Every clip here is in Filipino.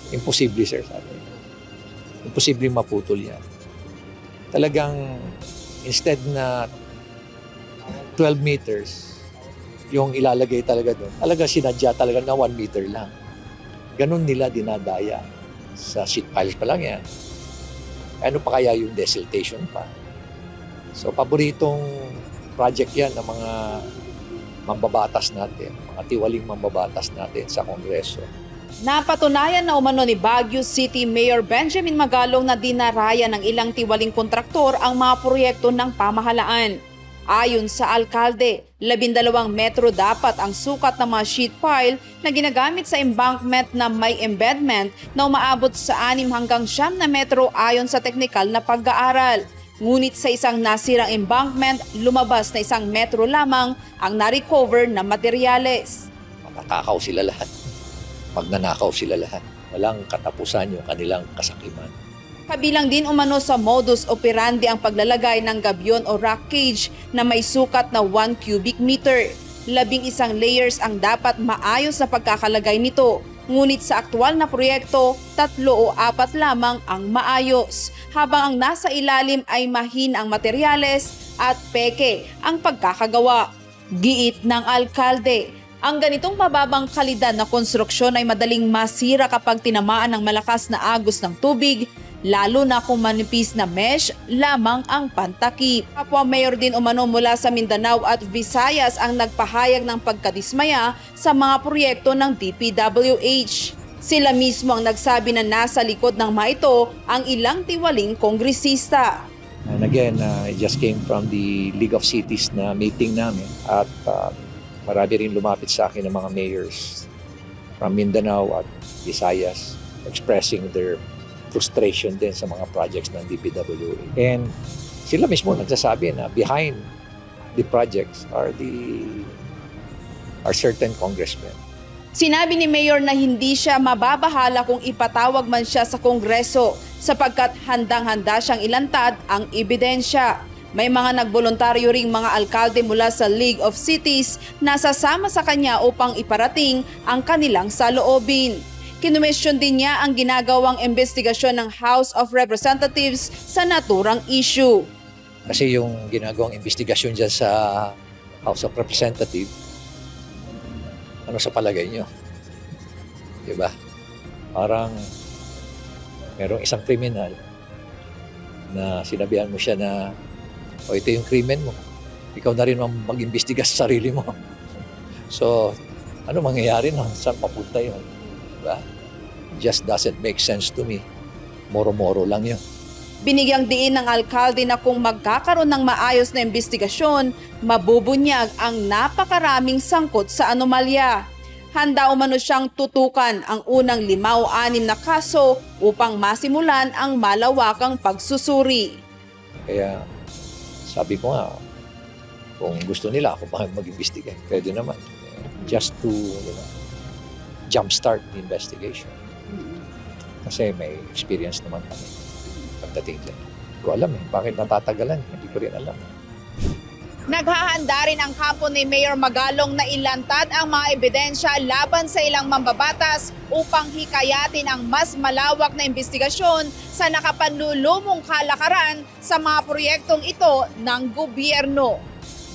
Imposible, sir, sabi. Imposible maputol yan. Talagang instead na 12 meters yung ilalagay talaga doon, talaga sinadya talaga na 1 meter lang. Ganun nila dinadaya. Sa sheet piles pa lang yan. Ano pa kaya yung desiltation pa? So, paboritong project yan ng mga mambabatas natin, mga tiwaling mambabatas natin sa Kongreso. Napatunayan na umano ni Baguio City Mayor Benjamin Magalong na dinaraya ng ilang tiwaling kontraktor ang mga proyekto ng pamahalaan. Ayon sa alkalde, 12 metro dapat ang sukat ng mga sheet pile na ginagamit sa embankment na may embedment na umaabot sa 6 hanggang 9 na metro ayon sa teknikal na pag-aaral. Ngunit sa isang nasirang embankment, lumabas na 1 metro lamang ang na-recover na materyales. Matatakaw sila lahat. Magnanakaw sila lahat. Walang katapusan yung kanilang kasakiman. Kabilang din umano sa modus operandi ang paglalagay ng gabyon o rock cage na may sukat na 1 cubic meter. 11 layers ang dapat maayos na pagkakalagay nito. Ngunit sa aktual na proyekto, 3 o 4 lamang ang maayos, habang ang nasa ilalim ay mahina ang materyales at peke ang pagkakagawa. Giit ng alkalde, ang ganitong mababang kalidad na konstruksyon ay madaling masira kapag tinamaan ng malakas na agos ng tubig, lalo na kung manipis na mesh lamang ang pantakip. Kapwa mayor din umano mula sa Mindanao at Visayas ang nagpahayag ng pagkadismaya sa mga proyekto ng DPWH. Sila mismo ang nagsabi na nasa likod ng mga ito ang ilang tiwaling kongresista. And again, I just came from the League of Cities na meeting namin at marami rin lumapit sa akin ng mga mayors from Mindanao at Visayas expressing their frustration din sa mga projects ng DPWH. And sila mismo nagsasabi na behind the projects are certain congressmen. Sinabi ni Mayor na hindi siya mababahala kung ipatawag man siya sa Kongreso sapagkat handang-handa siyang ilantad ang ebidensya. May mga nagboluntaryo ring mga alkalde mula sa League of Cities na sasama sa kanya upang iparating ang kanilang saloobin. Kinuwestiyon din niya ang ginagawang investigasyon ng House of Representatives sa naturang issue. Kasi yung ginagawang investigasyon dyan sa House of Representatives, ano sa palagay nyo? Diba? Parang merong isang kriminal na sinabihan mo siya na, o ito yung krimen mo. Ikaw na rin mag-imbestiga sa sarili mo. So, ano mangyayari nun? Saan papunta yun? Diba? Just doesn't make sense to me. Moro-moro lang yun. Binigyang diin ng alkalde na kung magkakaroon ng maayos na investigasyon, mabubunyag ang napakaraming sangkot sa anomalya. Handa umano siyang tutukan ang unang 5 o 6 na kaso upang masimulan ang malawakang pagsusuri. Kaya sabi ko nga, kung gusto nila ako pa mag-imbestiga, pwede naman. Just to jumpstart the investigation. Kasi may experience naman kami pagdating dyan. Hindi ko alam bakit natatagalan. Hindi ko rin alam. Naghahanda rin ang kampo ni Mayor Magalong na ilantad ang mga ebidensya laban sa ilang mambabatas upang hikayatin ang mas malawak na investigasyon sa nakapanlulumong kalakaran sa mga proyektong ito ng gobyerno.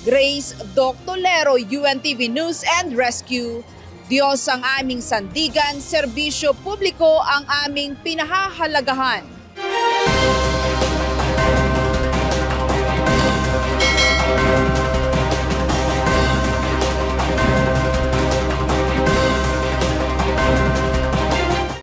Grace Doctolero, UNTV News and Rescue. Diyos ang aming sandigan, serbisyo publiko ang aming pinahahalagahan.